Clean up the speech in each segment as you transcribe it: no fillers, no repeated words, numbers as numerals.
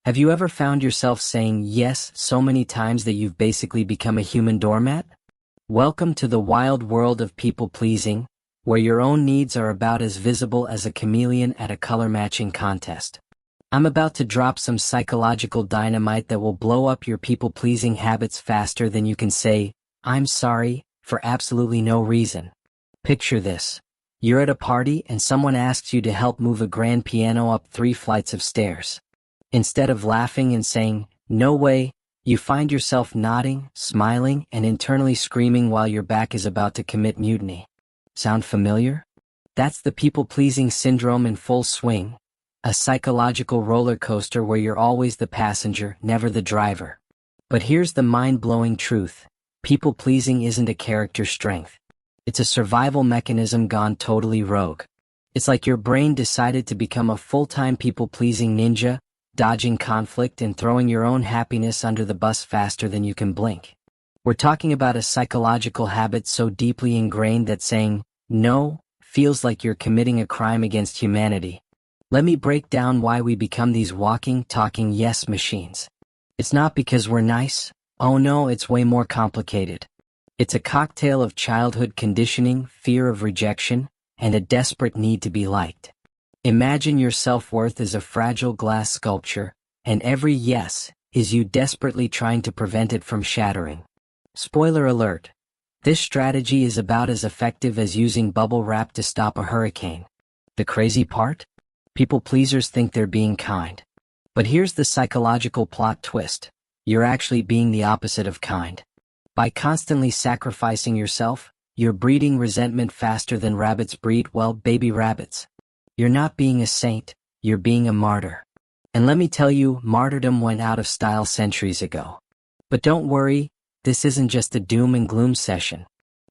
Have you ever found yourself saying yes so many times that you've basically become a human doormat? Welcome to the wild world of people-pleasing, where your own needs are about as visible as a chameleon at a color-matching contest. I'm about to drop some psychological dynamite that will blow up your people-pleasing habits faster than you can say, "I'm sorry," for absolutely no reason. Picture this. You're at a party and someone asks you to help move a grand piano up 3 flights of stairs. Instead of laughing and saying, "No way," you find yourself nodding, smiling, and internally screaming while your back is about to commit mutiny. Sound familiar? That's the people-pleasing syndrome in full swing, a psychological roller coaster where you're always the passenger, never the driver. But here's the mind-blowing truth. People-pleasing isn't a character strength. It's a survival mechanism gone totally rogue. It's like your brain decided to become a full-time people-pleasing ninja, dodging conflict and throwing your own happiness under the bus faster than you can blink. We're talking about a psychological habit so deeply ingrained that saying no feels like you're committing a crime against humanity. Let me break down why we become these walking, talking yes machines. It's not because we're nice. Oh no, it's way more complicated. It's a cocktail of childhood conditioning, fear of rejection, and a desperate need to be liked. Imagine your self-worth as a fragile glass sculpture, and every yes is you desperately trying to prevent it from shattering. Spoiler alert. This strategy is about as effective as using bubble wrap to stop a hurricane. The crazy part? People pleasers think they're being kind. But here's the psychological plot twist. You're actually being the opposite of kind. By constantly sacrificing yourself, you're breeding resentment faster than rabbits breed, well, baby rabbits. You're not being a saint, you're being a martyr. And let me tell you, martyrdom went out of style centuries ago. But don't worry, this isn't just a doom and gloom session.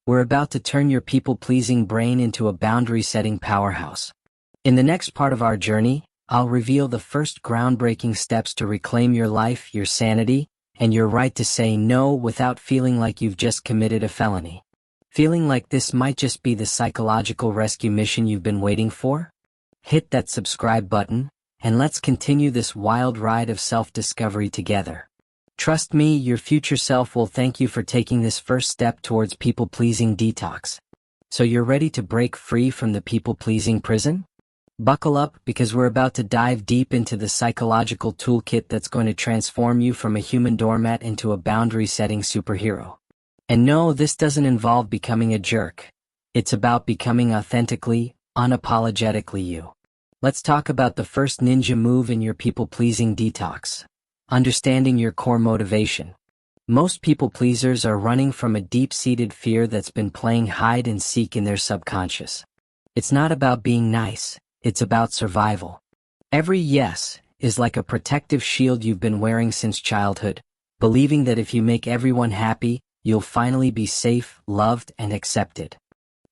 We're about to turn your people-pleasing brain into a boundary-setting powerhouse. In the next part of our journey, I'll reveal the first groundbreaking steps to reclaim your life, your sanity, and your right to say no without feeling like you've just committed a felony. Feeling like this might just be the psychological rescue mission you've been waiting for? Hit that subscribe button, and let's continue this wild ride of self-discovery together. Trust me, your future self will thank you for taking this first step towards people-pleasing detox. So you're ready to break free from the people-pleasing prison? Buckle up, because we're about to dive deep into the psychological toolkit that's going to transform you from a human doormat into a boundary-setting superhero. And no, this doesn't involve becoming a jerk. It's about becoming authentically, unapologetically you. Let's talk about the first ninja move in your people-pleasing detox. Understanding your core motivation. Most people-pleasers are running from a deep-seated fear that's been playing hide and seek in their subconscious. It's not about being nice, it's about survival. Every yes is like a protective shield you've been wearing since childhood, believing that if you make everyone happy, you'll finally be safe, loved, and accepted.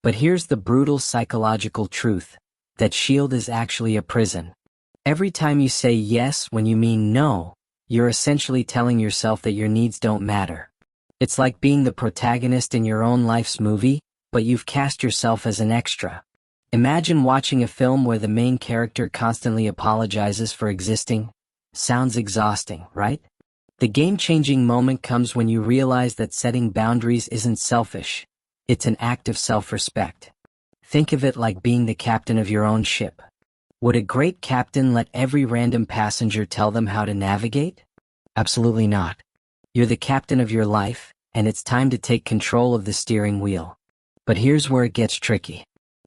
But here's the brutal psychological truth. That shield is actually a prison. Every time you say yes when you mean no, you're essentially telling yourself that your needs don't matter. It's like being the protagonist in your own life's movie, but you've cast yourself as an extra. Imagine watching a film where the main character constantly apologizes for existing. Sounds exhausting, right? The game-changing moment comes when you realize that setting boundaries isn't selfish. It's an act of self-respect. Think of it like being the captain of your own ship. Would a great captain let every random passenger tell them how to navigate? Absolutely not. You're the captain of your life, and it's time to take control of the steering wheel. But here's where it gets tricky.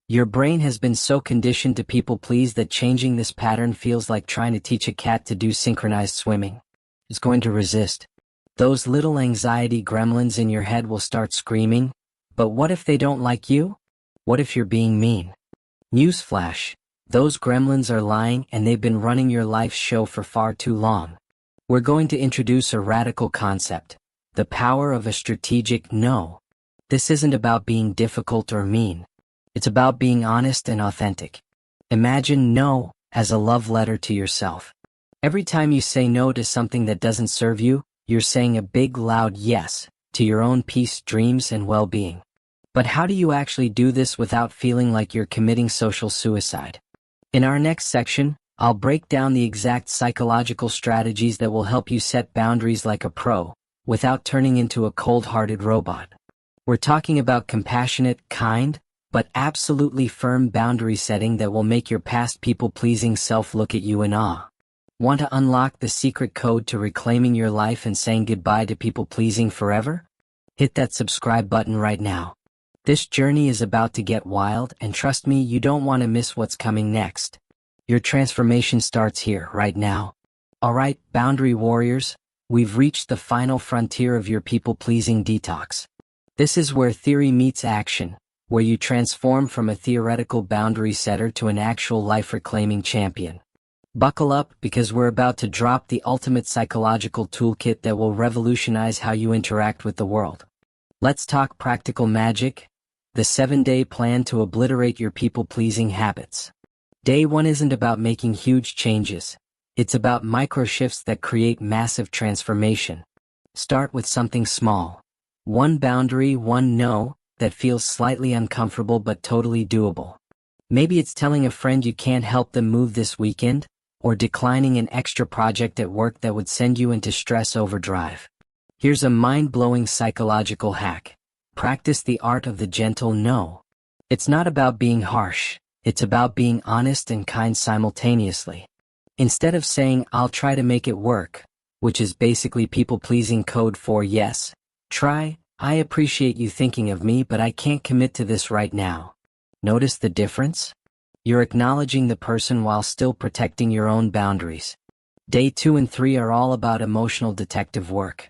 Your brain has been so conditioned to people please that changing this pattern feels like trying to teach a cat to do synchronized swimming. It's going to resist. Those little anxiety gremlins in your head will start screaming, but what if they don't like you? What if you're being mean? Newsflash, those gremlins are lying and they've been running your life's show for far too long. We're going to introduce a radical concept, the power of a strategic no. This isn't about being difficult or mean. It's about being honest and authentic. Imagine no as a love letter to yourself. Every time you say no to something that doesn't serve you, you're saying a big loud yes to your own peace, dreams, and well-being. But how do you actually do this without feeling like you're committing social suicide? In our next section, I'll break down the exact psychological strategies that will help you set boundaries like a pro, without turning into a cold-hearted robot. We're talking about compassionate, kind, but absolutely firm boundary setting that will make your past people-pleasing self look at you in awe. Want to unlock the secret code to reclaiming your life and saying goodbye to people-pleasing forever? Hit that subscribe button right now. This journey is about to get wild, and trust me, you don't want to miss what's coming next. Your transformation starts here, right now. Alright, boundary warriors, we've reached the final frontier of your people-pleasing detox. This is where theory meets action, where you transform from a theoretical boundary setter to an actual life-reclaiming champion. Buckle up, because we're about to drop the ultimate psychological toolkit that will revolutionize how you interact with the world. Let's talk practical magic, the 7-day plan to obliterate your people-pleasing habits. Day 1 isn't about making huge changes. It's about micro-shifts that create massive transformation. Start with something small. One boundary, one no, that feels slightly uncomfortable but totally doable. Maybe it's telling a friend you can't help them move this weekend, or declining an extra project at work that would send you into stress overdrive. Here's a mind-blowing psychological hack. Practice the art of the gentle no. It's not about being harsh. It's about being honest and kind simultaneously. Instead of saying, "I'll try to make it work," which is basically people-pleasing code for yes, try, "I appreciate you thinking of me, but I can't commit to this right now." Notice the difference? You're acknowledging the person while still protecting your own boundaries. Day 2 and 3 are all about emotional detective work.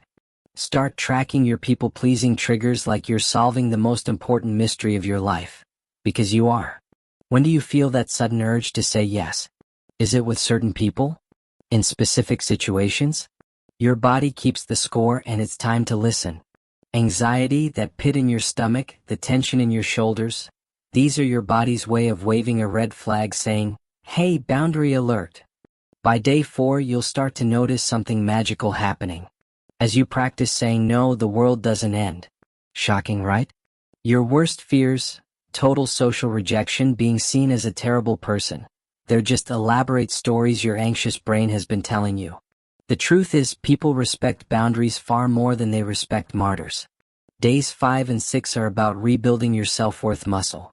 Start tracking your people-pleasing triggers like you're solving the most important mystery of your life. Because you are. When do you feel that sudden urge to say yes? Is it with certain people? In specific situations? Your body keeps the score, and it's time to listen. Anxiety, that pit in your stomach, the tension in your shoulders, these are your body's way of waving a red flag saying, "Hey, boundary alert." By day 4, you'll start to notice something magical happening. As you practice saying no, the world doesn't end. Shocking, right? Your worst fears, total social rejection, being seen as a terrible person, they're just elaborate stories your anxious brain has been telling you. The truth is, people respect boundaries far more than they respect martyrs. Days 5 and 6 are about rebuilding your self-worth muscle.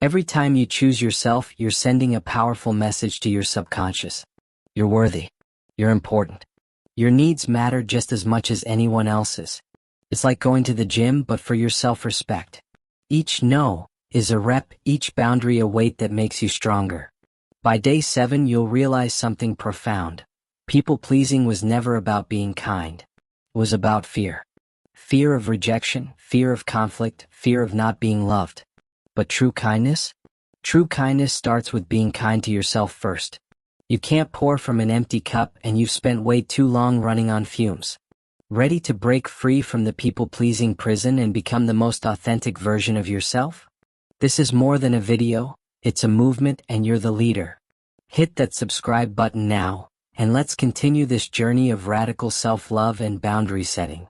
Every time you choose yourself, you're sending a powerful message to your subconscious. You're worthy. You're important. Your needs matter just as much as anyone else's. It's like going to the gym, but for your self-respect. Each no is a rep, each boundary a weight that makes you stronger. By day 7, you'll realize something profound. People-pleasing was never about being kind. It was about fear. Fear of rejection, fear of conflict, fear of not being loved. But true kindness? True kindness starts with being kind to yourself first. You can't pour from an empty cup, and you've spent way too long running on fumes. Ready to break free from the people-pleasing prison and become the most authentic version of yourself? This is more than a video, it's a movement, and you're the leader. Hit that subscribe button now, and let's continue this journey of radical self-love and boundary setting.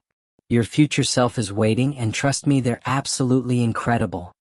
Your future self is waiting, and trust me, they're absolutely incredible.